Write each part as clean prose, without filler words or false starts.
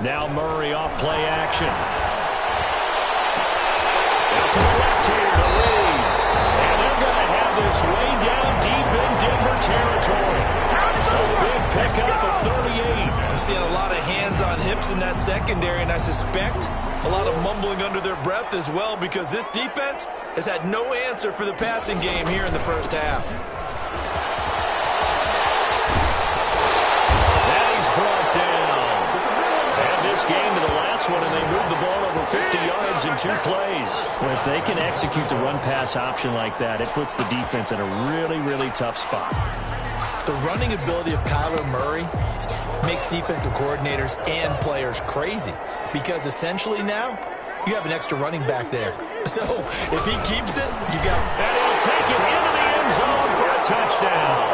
Now Murray off play action. Out to the left here to lead. And they're going to have this way down deep in Denver territory. A big pickup of 38. I'm seeing a lot of hands on hips in that secondary, and I suspect a lot of mumbling under their breath as well, because this defense has had no answer for the passing game here in the first half. And he's brought down. And this game to the last one, and they moved the ball over 50 yards in 2 plays. Well, if they can execute the run-pass option like that, it puts the defense in a really, really tough spot. The running ability of Kyler Murray makes defensive coordinators and players crazy, because essentially now you have an extra running back there. So if he keeps it, you got... And he'll take it into the end zone for a touchdown.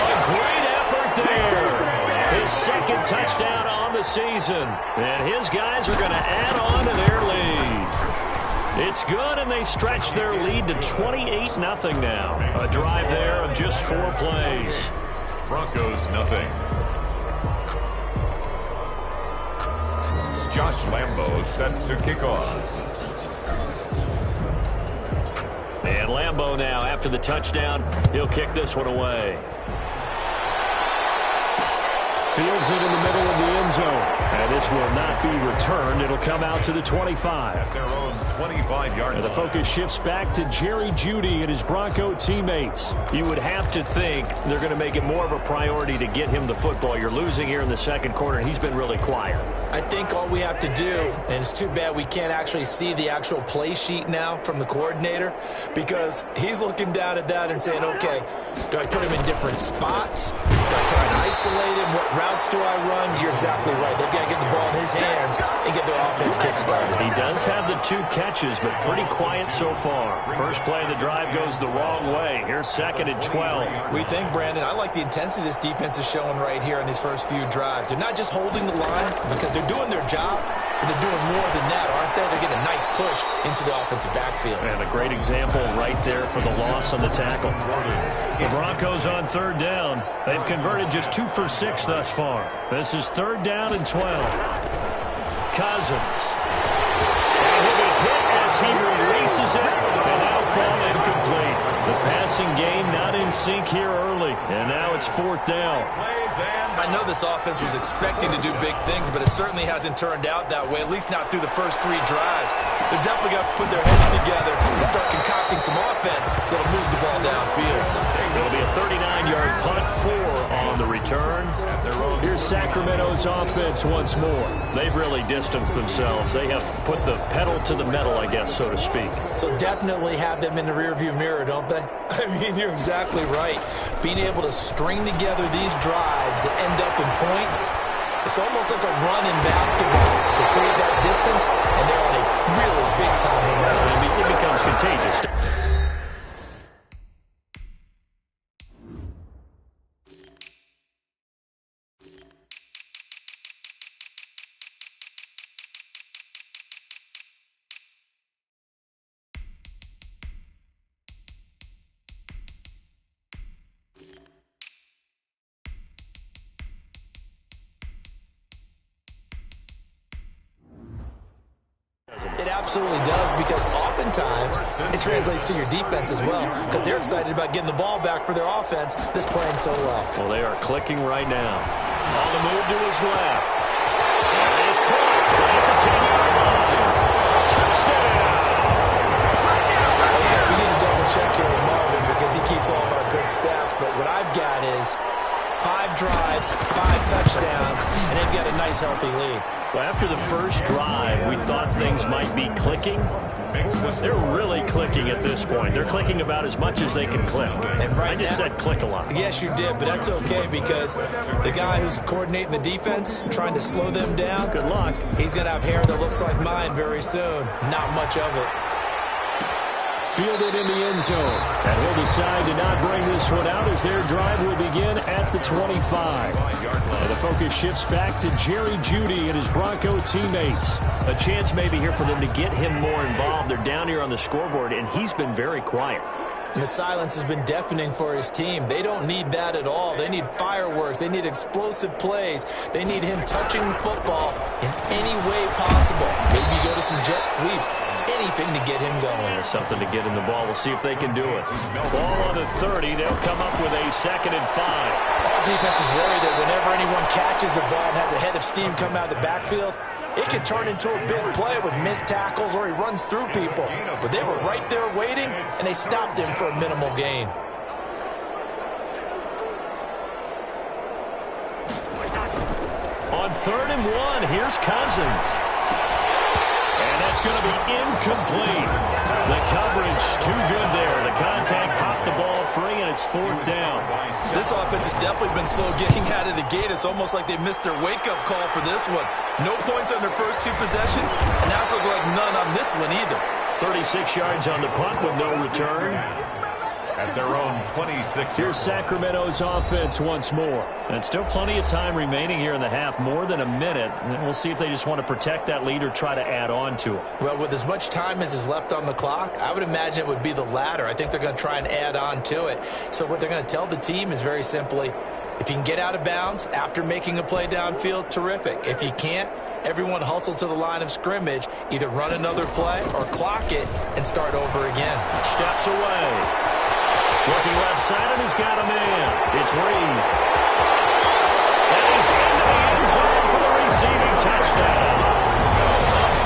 A great effort there. His second touchdown on the season. And his guys are going to add on to their lead. It's good, and they stretch their lead to 28-0 now. A drive there of just 4 plays. Broncos nothing. Josh Lambo set to kick off. And Lambo now, after the touchdown, he'll kick this one away. Fields it in the middle of the end zone. And this will not be returned. It'll come out to the 25. At their own 25-yard line. And the focus shifts back to Jerry Jeudy and his Bronco teammates. You would have to think they're going to make it more of a priority to get him the football. You're losing here in the second quarter, and he's been really quiet. I think all we have to do, and it's too bad we can't actually see the actual play sheet now from the coordinator, because he's looking down at that and saying, okay, do I put him in different spots? Do I try and isolate him? What routes do I run? You're exactly right. They've got to get the ball in his hands and get their offense kick-started. He does have the 2 catches, but pretty quiet so far. First play of the drive goes the wrong way. Here's 2nd and 12. We think, Brandon, I like the intensity this defense is showing right here in these first few drives. They're not just holding the line because they're doing their job, but they're doing more than that, aren't they? They're getting a nice push into the offensive backfield. And a great example right there for the loss on the tackle. The Broncos on 3rd down. They've converted just 2 for 6 thus far. This is 3rd down and 12. Cousins. And he'll be hit as he releases it, and that'll fall incomplete. The passing game not in sync here early, and now it's 4th down. I know this offense was expecting to do big things, but it certainly hasn't turned out that way, at least not through the first 3 drives. They're definitely going to have to put their heads together and start concocting some offense that'll move the ball downfield. It'll be a 39-yard punt, 4 on the return. Here's Sacramento's offense once more. They've really distanced themselves. They have put the pedal to the metal, I guess, so to speak. So definitely have them in the rearview mirror, don't they? I mean, you're exactly right. Being able to string together these drives that end up in points, it's almost like a run in basketball to create that distance, and they're on a really big-time momentum. It becomes contagious. It absolutely does, because oftentimes it translates to your defense as well, because they're excited about getting the ball back for their offense that's playing so well. Well, they are clicking right now. On the move to his left. And it is caught at the 10-yard line. Touchdown! Okay, we need to double-check here with Marvin, because he keeps all of our good stats, but what I've got is 5 drives, 5 touchdowns, and they've got a nice, healthy lead. Well, after the first drive, we thought things might be clicking. They're really clicking at this point. They're clicking about as much as they can click. And right I just now, said click a lot. Yes, you did, but that's okay, because the guy who's coordinating the defense, trying to slow them down, Good luck. he's going to have hair that looks like mine very soon. Not much of it. Fielded in the end zone. And he'll decide to not bring this one out as their drive will begin at the 25. And the focus shifts back to Jerry Jeudy and his Bronco teammates. A chance maybe here for them to get him more involved. They're down here on the scoreboard, and he's been very quiet. And the silence has been deafening for his team. They don't need that at all. They need fireworks. They need explosive plays. They need him touching the football in any way possible. Maybe go to some jet sweeps. Anything to get him going. There's something to get in the ball. We'll see if they can do it. Ball on the 30. They'll come up with a 2nd and 5. All defenses worry that whenever anyone catches the ball and has a head of steam come out of the backfield, it can turn into a big play with missed tackles or he runs through people. But they were right there waiting, and they stopped him for a minimal gain. On 3rd and 1, here's Cousins. And that's going to be incomplete. The coverage too good there. The contact popped the ball free, and it's 4th down. This offense has definitely been slow getting out of the gate. It's almost like they missed their wake-up call for this one. No points on their first 2 possessions, and now it's looking like none on this one either. 36 yards on the punt with no return. At their own 26. Here's Sacramento's offense once more. And still plenty of time remaining here in the half, more than a minute. And we'll see if they just want to protect that lead or try to add on to it. Well, with as much time as is left on the clock, I would imagine it would be the latter. I think they're going to try and add on to it. So what they're going to tell the team is very simply, if you can get out of bounds after making a play downfield, terrific. If you can't, everyone hustle to the line of scrimmage, either run another play or clock it and start over again. Steps away. Looking left side, and he's got a man. It's Reed. And he's into the end zone for the receiving touchdown.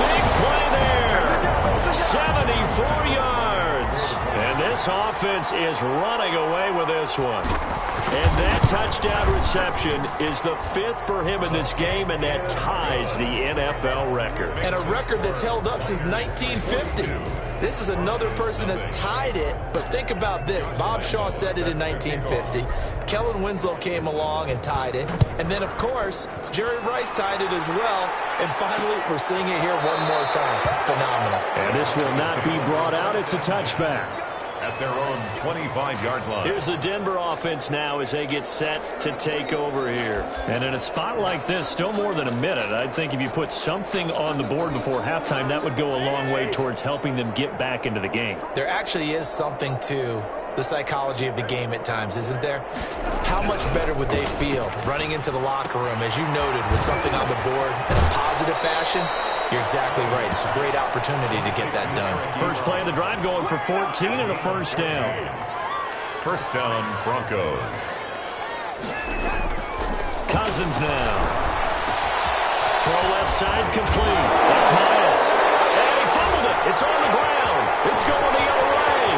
Big play there. 74 yards. And this offense is running away with this one. And that touchdown reception is the 5th for him in this game, and that ties the NFL record. And a record that's held up since 1950. This is another person that's tied it, but think about this. Bob Shaw said it in 1950. Kellen Winslow came along and tied it. And then, of course, Jerry Rice tied it as well. And finally, we're seeing it here one more time. Phenomenal. And this will not be brought out. It's a touchback. At their own 25-yard line. Here's the Denver offense now as they get set to take over here. And in a spot like this, still more than a minute, I think if you put something on the board before halftime, that would go a long way towards helping them get back into the game. There actually is something to the psychology of the game at times, isn't there? How much better would they feel running into the locker room, as you noted, with something on the board in a positive fashion? You're exactly right. It's a great opportunity to get that done. First play of the drive going for 14 and a 1st down. 1st down, Broncos. Cousins now. Throw left side complete. That's Miles. And he fumbled it. It's on the ground. It's going the other way.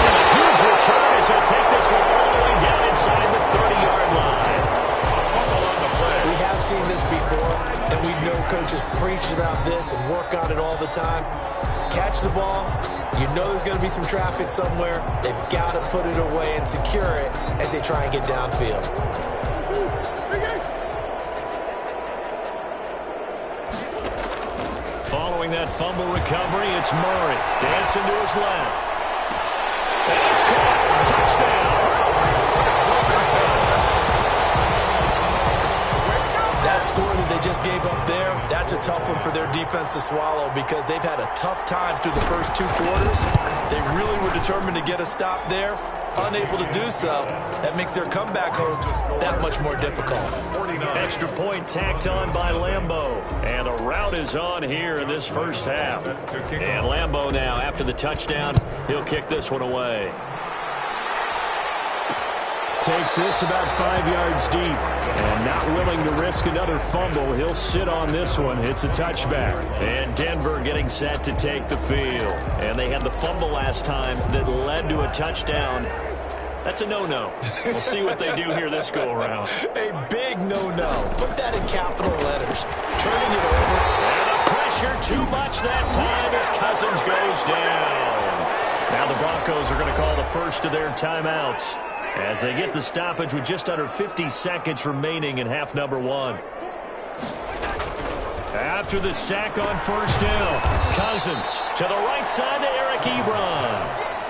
And a huge return as he'll take this one all the way down inside the 30-yard line. We have seen this before, and we know coaches preach about this and work on it all the time. Catch the ball. You know there's going to be some traffic somewhere. They've got to put it away and secure it as they try and get downfield. Following that fumble recovery, it's Murray. Dancing to his left. And it's caught. Touchdown. That score that they just gave up there, that's a tough one for their defense to swallow because they've had a tough time through the first 2 quarters. They really were determined to get a stop there, unable to do so. That makes their comeback hopes that much more difficult. Extra point tacked on by Lambeau. And a rout is on here in this first half. And Lambeau now, after the touchdown, he'll kick this one away. Takes this about 5 yards deep. And not willing to risk another fumble, he'll sit on this one. It's a touchback. And Denver getting set to take the field. And they had the fumble last time that led to a touchdown. That's a no-no. We'll see what they do here this go-around. A big no-no. Put that in capital letters. Turning it over. And the pressure too much that time as Cousins goes down. Now the Broncos are going to call the first of their timeouts as they get the stoppage with just under 50 seconds remaining in half number 1. After the sack on first down, Cousins to the right side to Eric Ebron.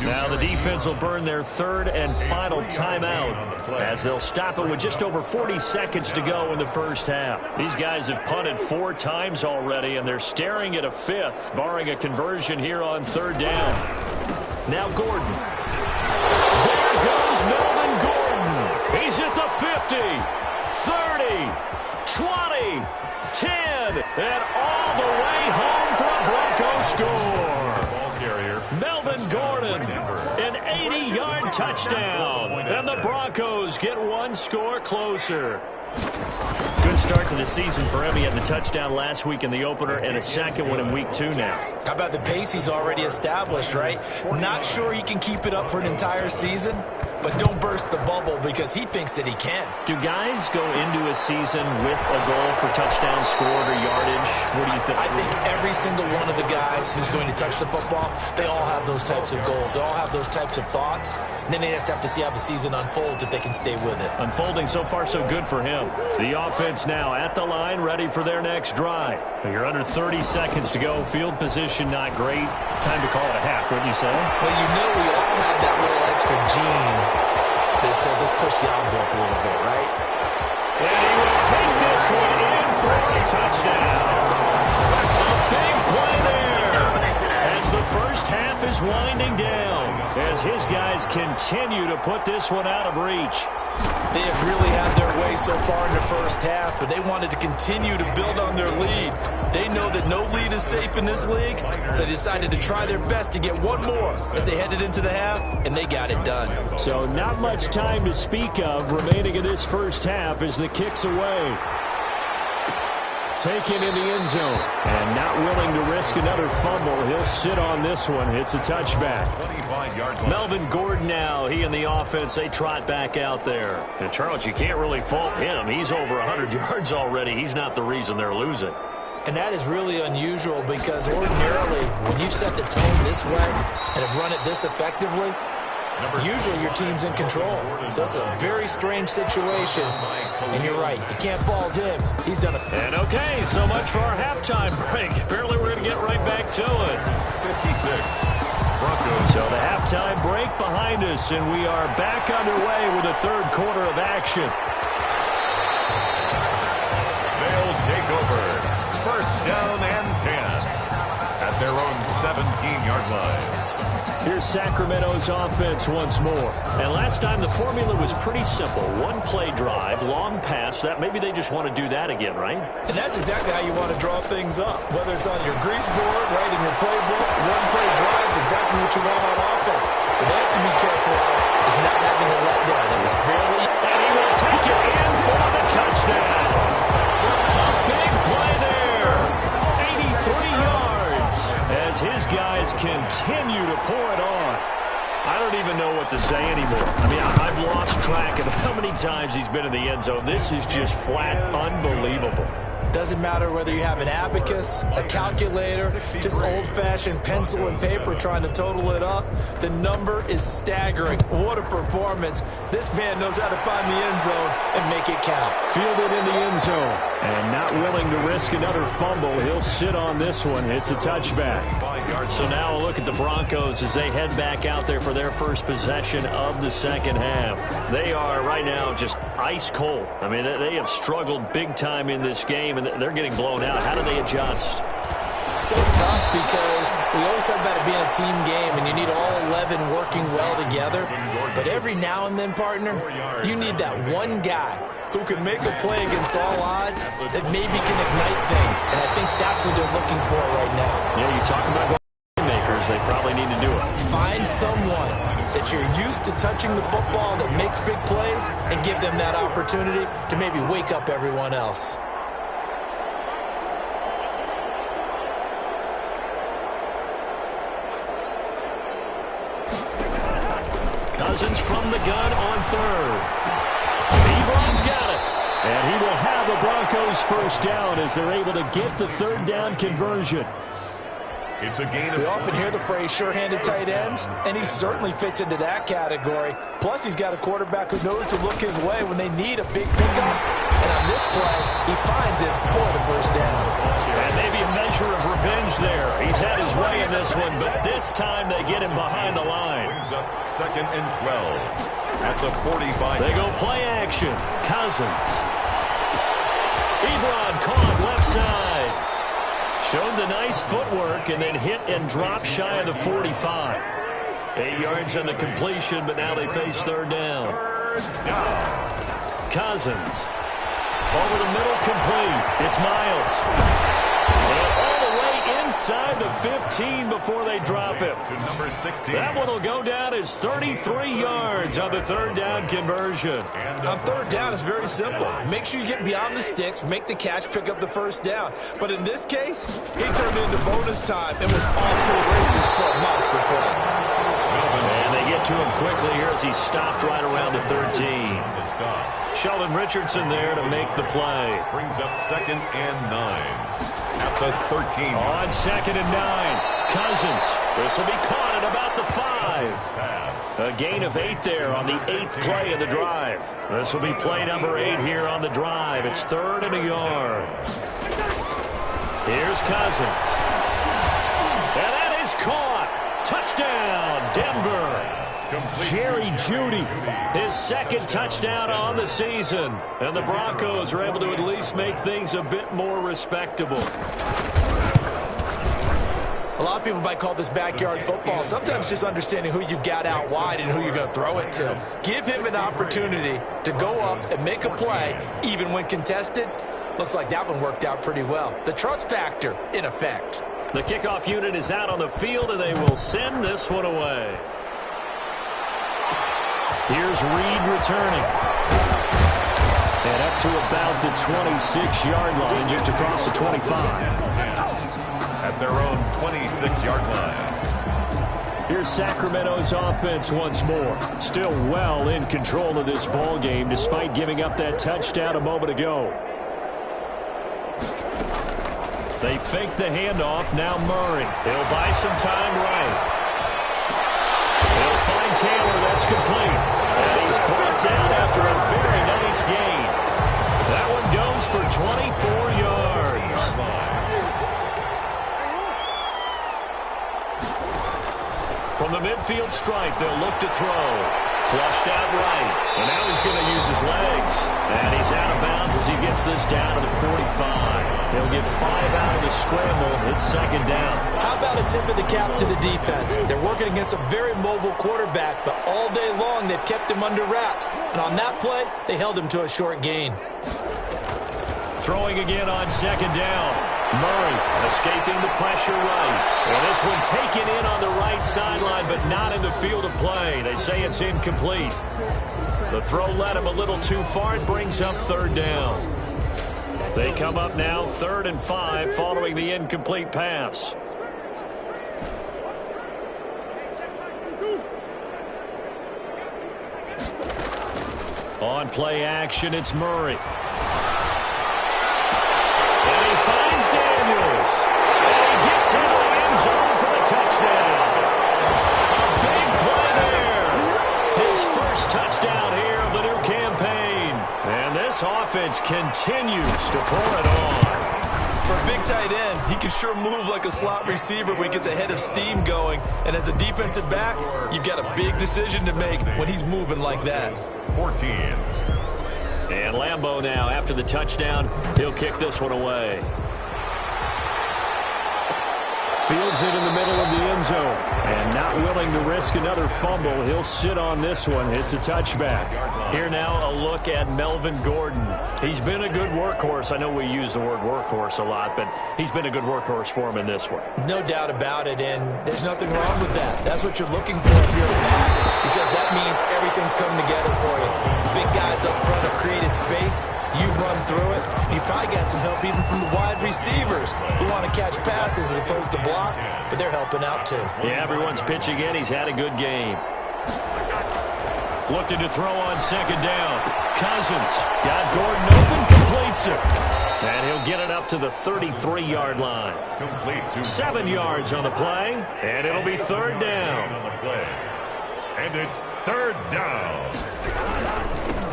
Now the defense will burn their third and final timeout as they'll stop it with just over 40 seconds to go in the first half. These guys have punted 4 times already, and they're staring at a 5th, barring a conversion here on third down. Now Gordon. There goes Melvin Gordon. He's at the 50, 30, 20, 10, and all the way home for a Broncos score. Melvin Gordon, an 80-yard touchdown, and the Broncos get 1 score closer. Good start to the season for him. He had the touchdown last week in the opener and a second one in week 2 now. How about the pace he's already established, right? Not sure he can keep it up for an entire season, but don't burst the bubble because he thinks that he can. Do guys go into a season with a goal for touchdown scored or yardage? What do you think? I think every single one of the guys who's going to touch the football, they all have those types of goals. They all have those types of thoughts. And then they just have to see how the season unfolds if they can stay with it. Unfolding so far so good for him. The offense now at the line, ready for their next drive. You're under 30 seconds to go. Field position not great. Time to call it a half, wouldn't you say? Well, you know we all have that little extra gene that says let's push the envelope a little bit, right? And he will take this one in for a touchdown. A big play there as the first half is winding down, as his guys continue to put this one out of reach. They have really had their way so far in the first half, but they wanted to continue to build on their lead. They know that no lead is safe in this league, so they decided to try their best to get one more as they headed into the half, and they got it done. So not much time to speak of remaining in this first half as the kick's away. Taken in the end zone. And not willing to risk another fumble. He'll sit on this one. It's a touchback. Melvin Gordon now, he and the offense, they trot back out there. And Charles, you can't really fault him. He's over 100 yards already. He's not the reason they're losing. And that is really unusual because ordinarily when you set the tone this way and have run it this effectively, usually your team's in control. So it's a very strange situation. And you're right, you can't fault him. He's done it. And okay, so much for our halftime break. Apparently we're going to get right back to it. 56. Broncos. So the halftime break behind us, and we are back underway with the third quarter of action. They'll take over. First down and 10 at their own 17-yard line. Here's Sacramento's offense once more. And last time the formula was pretty simple. One play drive, long pass. That maybe they just want to do that again, right? And that's exactly how you want to draw things up. Whether it's on your grease board, right, in your playbook, one play drive is exactly what you want on offense. But they have to be careful of is not having a letdown. It was fairly... And he will take it in for the touchdown. A big play there. 83 yards as his guys continue to pour it on. I don't even know what to say anymore. I mean, I've lost track of how many times he's been in the end zone. This is just flat unbelievable. Doesn't matter whether you have an abacus, a calculator, just old-fashioned pencil and paper trying to total it up. The number is staggering. What a performance. This man knows how to find the end zone and make it count. Fielded in the end zone. And not willing to risk another fumble. He'll sit on this one. It's a touchback. So now a look at the Broncos as they head back out there for their first possession of the second half. They are right now just ice cold. I mean, they have struggled big time in this game, and they're getting blown out. How do they adjust? So tough because we always talk about it being a team game and you need all 11 working well together. But every now and then, partner, you need that one guy who can make a play against all odds that maybe can ignite things. And I think that's what they're looking for right now. Yeah, you talk about makers, they probably need to do it. Find someone that you're used to touching the football that makes big plays and give them that opportunity to maybe wake up everyone else. Cousins from the gun on third. Ebron's got it. And he will have the Broncos first down as they're able to get the third down conversion. It's a gain of... We often hear the phrase sure-handed tight ends, and he certainly fits into that category. Plus, he's got a quarterback who knows to look his way when they need a big pickup. And on this play, he finds it for the first down. And maybe a measure measure of revenge there. He's had his way in this one, but this time they get him behind the line. Brings up 2nd and 12 at the 45. They go play action. Cousins. Ebron caught left side. Showed the nice footwork and then hit and dropped shy of the 45. 8 yards on the completion, but now they face third down. Cousins. Over the middle, complete. It's Miles. And all the way inside the 15 before they drop him. To number 16. That one will go down as 33 yards on the third down conversion. On third down, it's very simple. Make sure you get beyond the sticks, make the catch, pick up the first down. But in this case, he turned into bonus time and was off to the races for a monster play. And they get to him quickly here as he stopped right around the 13. Sheldon Richardson there to make the play. Brings up 2nd and 9 at the 13. On 2nd and 9. Cousins. This will be caught at about the 5. A gain of 8 there on the 8th play of the drive. This will be play number 8 here on the drive. It's 3rd and a yard. Here's Cousins. And that is caught. Touchdown, Denver. Jerry Jeudy, his 2nd touchdown on the season. And the Broncos are able to at least make things a bit more respectable. A lot of people might call this backyard football. Sometimes just understanding who you've got out wide and who you're going to throw it to. Give him an opportunity to go up and make a play, even when contested. Looks like that one worked out pretty well. The trust factor in effect. The kickoff unit is out on the field, and they will send this one away. Here's Reed returning. And up to about the 26-yard line, just across the 25. At their own 26-yard line. Here's Sacramento's offense once more. Still well in control of this ball game, despite giving up that touchdown a moment ago. They fake the handoff. Now Murray. He'll buy some time right. He'll find Taylor. That's complete. And he's brought down after a very nice gain. That one goes for 24 yards. From the midfield stripe, they'll look to throw. Flushed out right. And now he's going to use his legs. And he's out of bounds as he gets this down to the 45. He'll get 5 out of the scramble. It's 2nd down. How about a tip of the cap to the defense? They're working against a very mobile quarterback, but all day long they've kept him under wraps. And on that play, they held him to a short gain. Throwing again on 2nd down. Murray escaping the pressure right. And this one taken in on the right sideline, but not in the field of play. They say it's incomplete. The throw led him a little too far. It brings up 3rd down. They come up now 3rd and 5 following the incomplete pass. On play action, it's Murray. And he finds Daniels. And he gets into the end zone for the touchdown. A big play there. His first touchdown here of the new campaign. And this offense continues to pour it on. For a big tight end, he can sure move like a slot receiver when he gets a head of steam going. And as a defensive back, you've got a big decision to make when he's moving like that. 14. And Lambeau now, after the touchdown, he'll kick this one away. Fields it in the middle of the end zone. And not willing to risk another fumble, he'll sit on this one. It's a touchback. Here now, a look at Melvin Gordon. He's been a good workhorse. I know we use the word workhorse a lot, but he's been a good workhorse for him in this one. No doubt about it, and there's nothing wrong with that. That's what you're looking for if you're a back, because that means everything's coming together for you. Big guys up front have created space. You've run through it. You've probably got some help even from the wide receivers who want to catch passes as opposed to block, but they're helping out too. Yeah, everyone's pitching in. He's had a good game. Looking to throw on 2nd down. Cousins got Gordon open, completes it. And he'll get it up to the 33-yard line. Complete. 7 yards on the play, and it'll be 3rd down. And it's third down.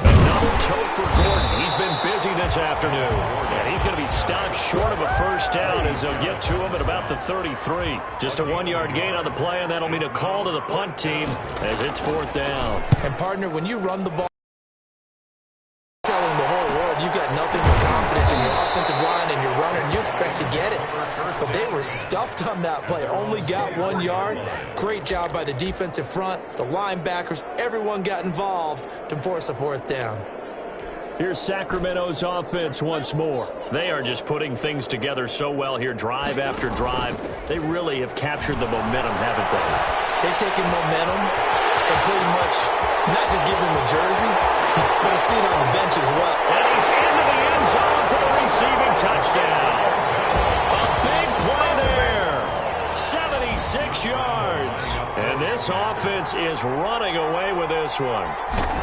Another tote for Gordon. He's been busy this afternoon. And he's going to be stopped short of a first down as they'll get to him at about the 33. Just a 1-yard gain on the play, and that'll mean a call to the punt team as it's fourth down. And, partner, when you run the ball, telling the whole world you've got nothing but confidence in your offensive line and your runner, and you expect to get it. But they were stuffed on that play. Only got 1 yard. Great job by the defensive front, the linebackers. Everyone got involved to force a fourth down. Here's Sacramento's offense once more. They are just putting things together so well here, drive after drive. They really have captured the momentum, haven't they? They've taken momentum and pretty much not just given him a jersey, but a seat on the bench as well. And he's into the end zone for the receiving touchdown. A big play there. 76 yards. And this offense is running away with this one.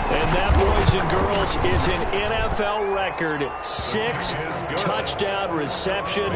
And that, boys and girls, is an NFL record 6th touchdown reception.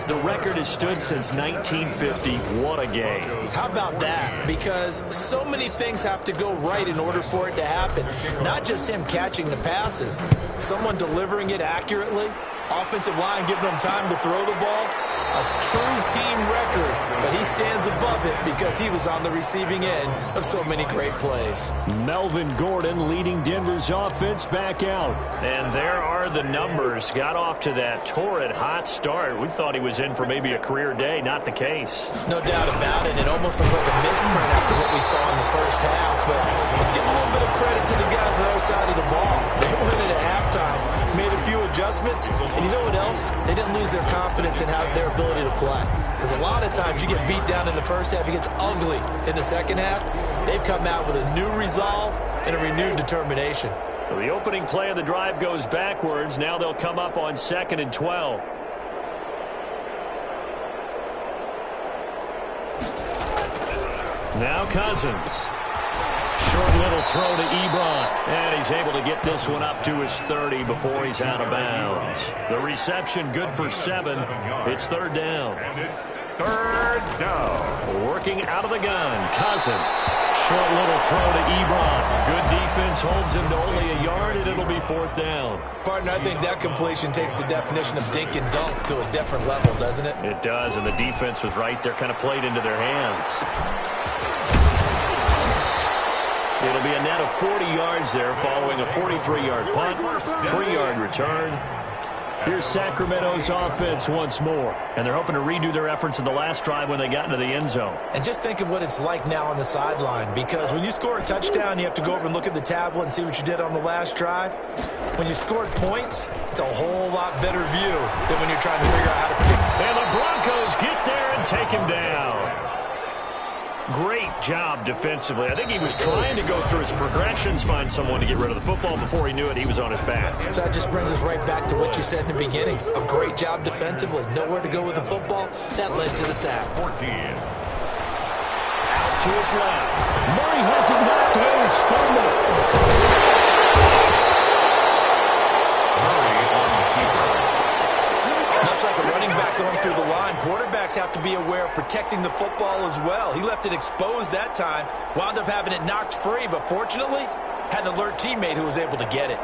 The record has stood since 1950. What a game. How about that? Because so many things have to go right in order for it to happen. Not just him catching the passes, someone delivering it accurately, offensive line giving him time to throw the ball. A true team record, but he stands above it because he was on the receiving end of so many great plays. Melvin Gordon leading Denver's offense back out. And there are the numbers. Got off to that torrid hot start. We thought he was in for maybe a career day. Not the case. No doubt about it. It almost looks like a misprint after what we saw in the first half. But let's give a little bit of credit to the guys on the other side of the ball. They went in at halftime, made a few adjustments, and you know what else? They didn't lose their confidence in how their ability to play. Because a lot of times you get beat down in the first half, it gets ugly in the second half. They've come out with a new resolve and a renewed determination. So the opening play of the drive goes backwards. Now they'll come up on 2nd and 12. Now Cousins. Short little throw to Ebron. And he's able to get this one up to his 30 before he's out of bounds. The reception good for 7. It's third down. And it's third down. Working out of the gun, Cousins. Short little throw to Ebron. Good defense holds him to only a yard, and it'll be fourth down. Partner, I think that completion takes the definition of dink and dunk to a different level, doesn't it? It does, and the defense was right there, kind of played into their hands. It'll be a net of 40 yards there following a 43-yard punt, 3-yard return. Here's Sacramento's offense once more. And they're hoping to redo their efforts in the last drive when they got into the end zone. And just think of what it's like now on the sideline, because when you score a touchdown, you have to go over and look at the tablet and see what you did on the last drive. When you scored points, it's a whole lot better view than when you're trying to figure out how to pick. And the Broncos get there and take him down. Great job defensively. I think he was trying to go through his progressions, find someone to get rid of the football. Before he knew it, he was on his back. So that just brings us right back to what you said in the beginning. A great job defensively. Nowhere to go with the football. That led to the sack. 14. Out to his left. Murray has it knocked loose. Fumble. Much like a running back going through the line, quarterbacks have to be aware of protecting the football as well. He left it exposed that time, wound up having it knocked free, but fortunately, had an alert teammate who was able to get it.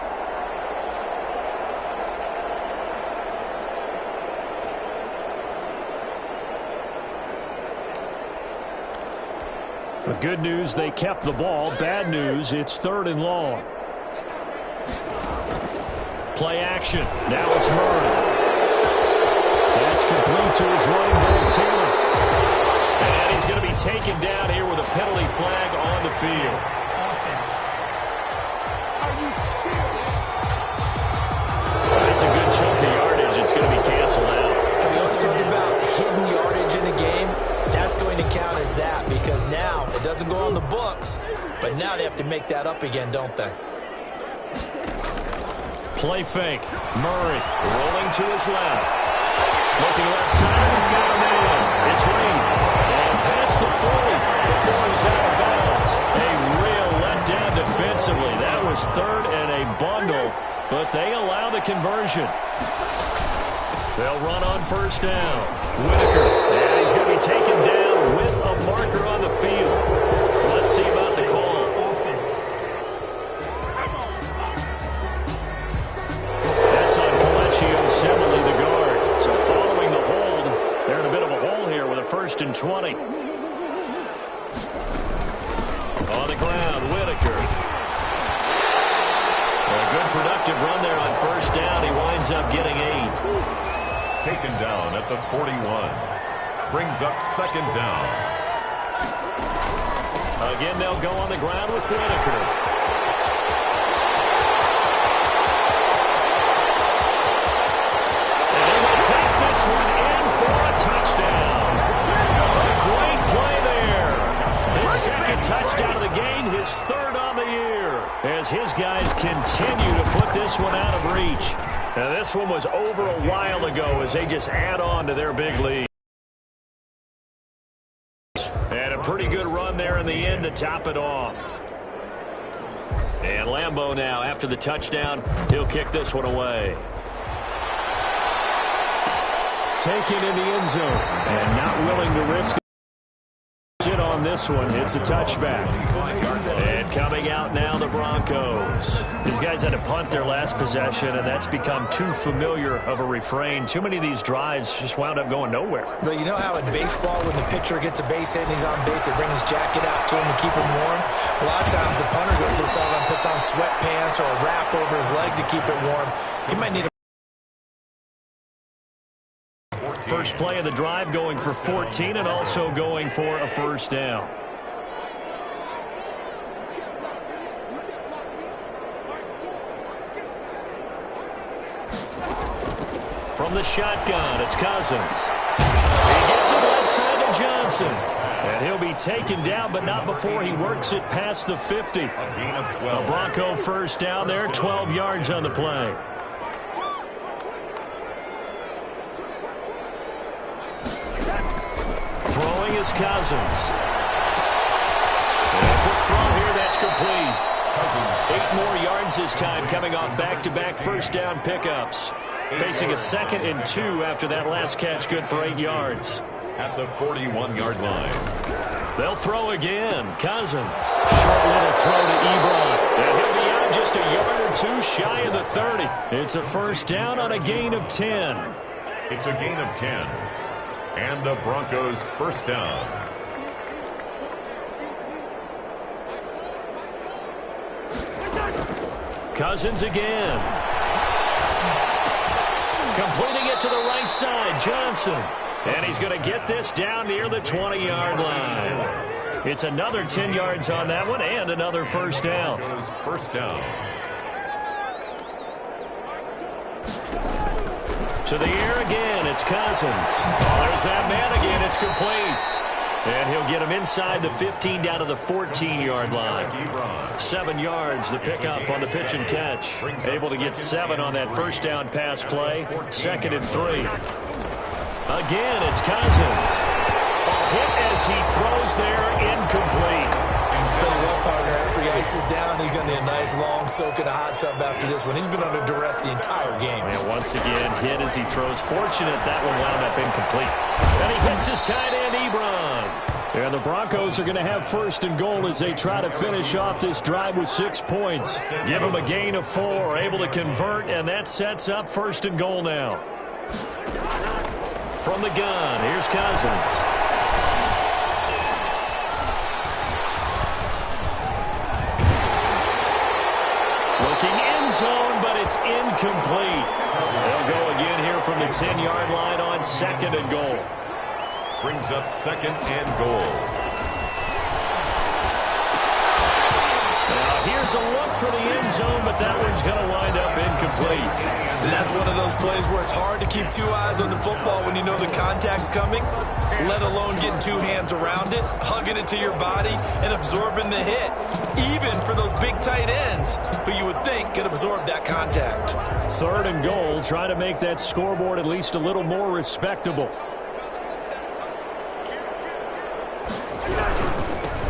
The good news, they kept the ball. Bad news, it's third and long. Play action. Now it's Murray. That's complete to his running back, Taylor. And he's going to be taken down here with a penalty flag on the field. Offense. That's a good chunk of yardage. It's going to be canceled out. We always talk about hidden yardage in a game. That's going to count as that because now it doesn't go on the books, but now they have to make that up again, don't they? Play fake. Murray rolling to his left. Looking left side, he's got a man. It's Reed. And past the 40 before he's out of bounds. A real letdown defensively. That was third and a bundle, but they allow the conversion. They'll run on first down. Whitaker, and he's going to be taken down with a marker on the field. So let's see about the call. Offense. effective run there on first down. He winds up getting 8. Taken down at the 41. Brings up second down. Again, they'll go on the ground with Whitaker. And they will take this one in for a touchdown. A great play there. His second touchdown of the game, his third on the year, as his guys continue to put this one out of reach. Now, this one was over a while ago as they just add on to their big lead. And a pretty good run there in the end to top it off. And Lambeau now, after the touchdown, he'll kick this one away. Taken in the end zone. And not willing to risk it on this one. It's a touchback. And coming out now, the Broncos. These guys had to punt their last possession, and that's become too familiar of a refrain. Too many of these drives just wound up going nowhere. But you know how in baseball, when the pitcher gets a base hit and he's on base, they bring his jacket out to him to keep him warm? A lot of times the punter goes to the sideline, puts on sweatpants or a wrap over his leg to keep it warm. He might need a first play of the drive, going for 14 and also going for a first down. From the shotgun, it's Cousins. He gets it left side to Johnson. And he'll be taken down, but not before he works it past the 50. A Bronco first down there, 12 yards on the play. Throwing is Cousins. And a quick throw here, that's complete. 8 more yards this time, coming off back-to-back first down pickups. Facing a 2nd and 2 after that last catch, good for 8 yards. At the 41-yard line. They'll throw again. Cousins. Short little throw to Ebron. And he'll be out just a yard or 2 shy of the 30. It's a first down on a gain of 10. It's a gain of 10. And the Broncos first down. Cousins again. Completing it to the right side, Johnson. And he's going to get this down near the 20-yard line. It's another 10 yards on that one and another first down. First down. To the air again, it's Cousins. Oh, there's that man again, it's complete. And he'll get him inside the 15 down to the 14-yard line. 7 yards, the pickup on the pitch and catch. Able to get 7 on that first down pass play. 2nd and 3. Again, it's Cousins. Hit as he throws there, incomplete. Tell you what, partner, after he ices down, he's going to need a nice long soak in a hot tub after this one. He's been under duress the entire game. And once again, hit as he throws. Fortunate that one wound up incomplete. And he hits his tight end, Ebron. And the Broncos are going to have first and goal as they try to finish off this drive with 6 points. Give them a gain of 4, able to convert, and that sets up first and goal now. From the gun, here's Cousins. Looking end zone, but it's incomplete. They'll go again here from the 10-yard line on 2nd and goal. Brings up 2nd and goal. Now here's a look for the end zone, but that one's going to wind up incomplete. And that's one of those plays where it's hard to keep 2 eyes on the football when you know the contact's coming, let alone getting 2 hands around it, hugging it to your body, and absorbing the hit. Even for those big tight ends who you would think could absorb that contact. 3rd and goal, trying to make that scoreboard at least a little more respectable.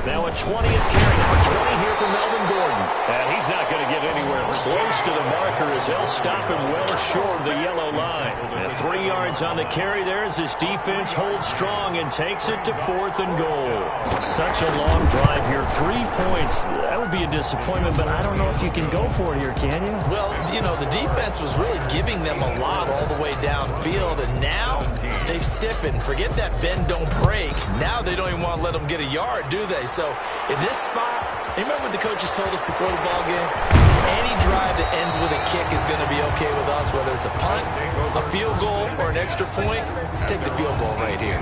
Now a 20th carry, number 20 here for Melvin Gordon. And he's not going to get anywhere close to the marker as they'll stop him well short of the yellow line. And 3 yards on the carry there as his defense holds strong and takes it to 4th and goal. Such a long drive here. 3 points. That would be a disappointment, but I don't know if you can go for it here, can you? Well, you know, the defense was really giving them a lot all the way downfield, and now they've stiffened. Forget that bend, don't break. Now they don't even want to let them get a yard, do they? So in this spot, You remember what the coaches told us before the ball game? Any drive that ends with a kick is going to be okay with us, whether it's a punt, a field goal, or an extra point. Take the field goal right here.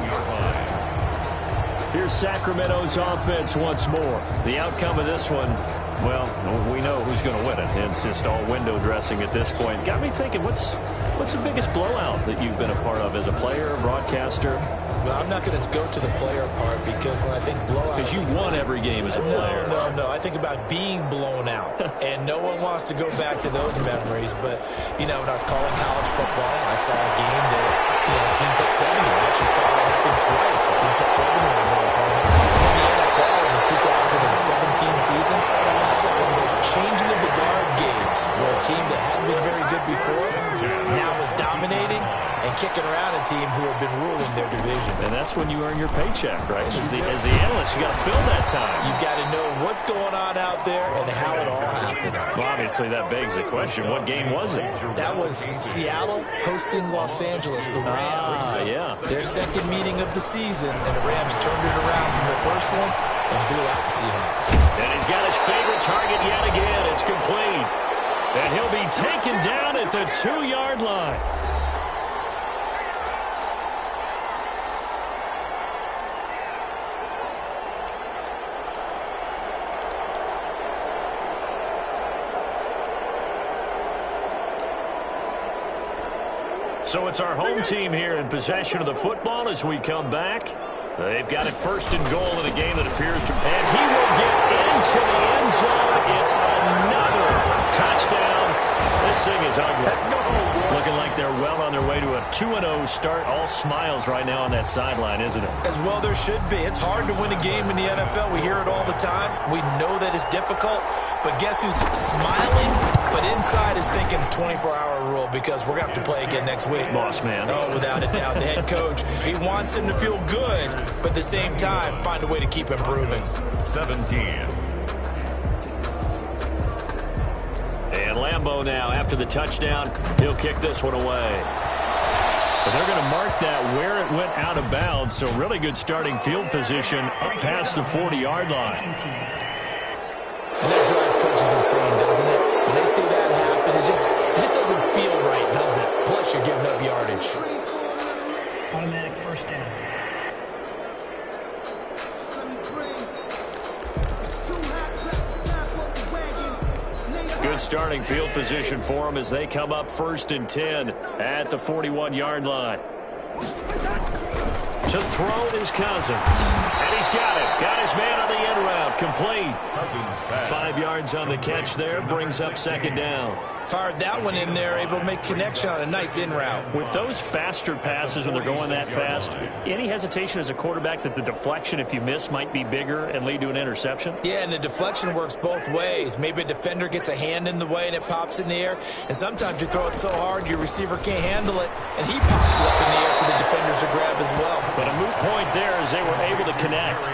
Here's Sacramento's offense once more. The outcome of this one, well, we know who's going to win it. It's just all window dressing at this point. Got me thinking, what's the biggest blowout that you've been a part of as a player, broadcaster? Well, I'm not going to go to the player part because when I think blowout... Because you won every game as a player. No. I think about being blown out. And no one wants to go back to those memories. But, when I was calling college football, I saw a game that, a team put 70. I actually saw it happen twice. A team put 70 on their opponent. And in the NFL in the 2017 season, I saw one of those changing of the guard games where a team that hadn't been very good before now was dominating and kicking around a team who had been ruling their division. And that's when you earn your paycheck, right? As the analyst, you got to fill that time. You've got to know what's going on out there and how it all happened. Well, obviously, that begs the question, what game was it? That was Seattle hosting Los Angeles, the Rams. Yeah. Their second meeting of the season, and the Rams turned it around from the first one and blew out the Seahawks. And he's got his favorite target yet again. It's complete. And he'll be taken down at the 2-yard line. So it's our home team here in possession of the football as we come back. They've got it first and goal in a game that appears to... And he will get into the end zone. It's another touchdown. This thing is ugly. Looking like they're well on their way to a 2-0 start. All smiles right now on that sideline, isn't it? As well there should be. It's hard to win a game in the NFL. We hear it all the time. We know that it's difficult. But guess who's smiling? But inside is thinking 24-hour rule because we're going to have to play again next week. Boss man. Oh, without a doubt. The head coach, he wants him to feel good, but at the same time, find a way to keep improving. 17. And Lambeau now, after the touchdown, he'll kick this one away. But they're going to mark that where it went out of bounds, so really good starting field position up past the 40-yard line. And that drives coaches insane, doesn't it? When they see that happen, it just doesn't feel right, does it? Plus, you're giving up yardage. Automatic first down. Good starting field position for them as they come up 1st and 10 at the 41-yard line. To throw is Cousins. And he's got it. Got his man on the end route. Complete. 5 yards on the catch there. Brings up 2nd down. Fired that one in there, able to make connection on a nice in route. With those faster passes when they're going that fast, any hesitation as a quarterback that the deflection, if you miss, might be bigger and lead to an interception? Yeah, and the deflection works both ways. Maybe a defender gets a hand in the way and it pops in the air. And sometimes you throw it so hard your receiver can't handle it, and he pops it up in the air for the defenders to grab as well. But a moot point there as they were able to connect.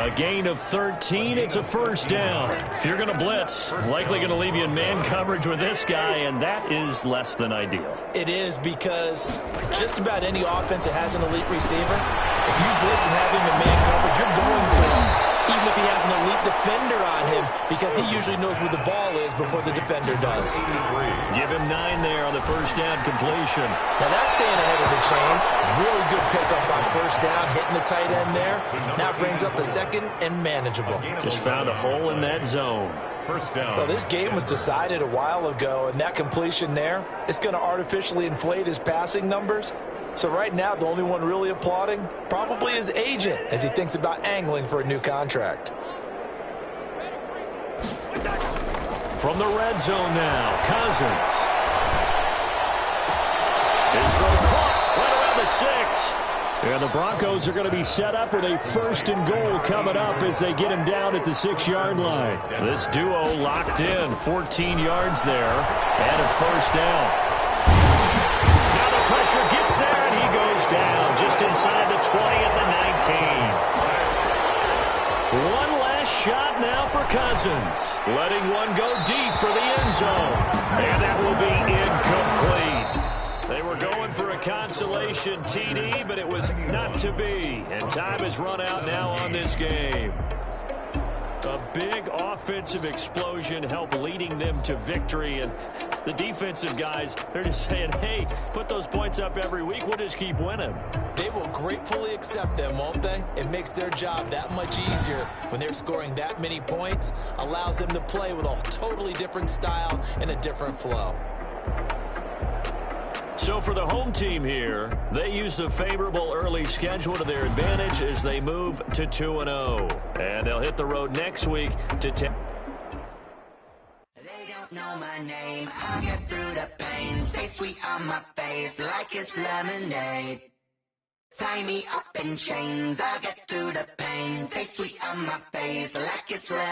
A gain of 13. It's a 1st down. If you're going to blitz, likely going to leave you in man coverage with this guy, and that is less than ideal. It is because just about any offense that has an elite receiver, if you blitz and have him in man coverage, you're going to him, even if he has an elite defender on him, because he usually knows where the ball is before the defender does. Give him 9 there on the 1st down completion. Now that's staying ahead of the chains. Really good pickup on 1st down, hitting the tight end there. Now it brings up a 2nd and manageable. Just found a hole in that zone. 1st down. Well, this game was decided a while ago, and that completion there, it's going to artificially inflate his passing numbers. So right now, the only one really applauding probably his agent as he thinks about angling for a new contract. From the red zone now, Cousins. His throw caught right around the 6. And the Broncos are going to be set up with a 1st and goal coming up as they get him down at the 6-yard line. This duo locked in, 14 yards there, and a 1st down. Now the pressure gets there, and he goes down just inside the 20 at the 19. One last shot now for Cousins. Letting one go deep for the end zone. And that will be incomplete. They were going for a consolation TD, but it was not to be. And time has run out now on this game. A big offensive explosion helped leading them to victory. And the defensive guys, they're just saying, hey, put those points up every week. We'll just keep winning. They will gratefully accept them, won't they? It makes their job that much easier when they're scoring that many points. Allows them to play with a totally different style and a different flow. So for the home team here, they use the favorable early schedule to their advantage as they move to 2-0. And they'll hit the road next week to 10. They don't know my name. I'll get through the pain. Taste sweet on my face like it's lemonade. Tie me up in chains. I'll get through the pain. Taste sweet on my face like it's lemonade.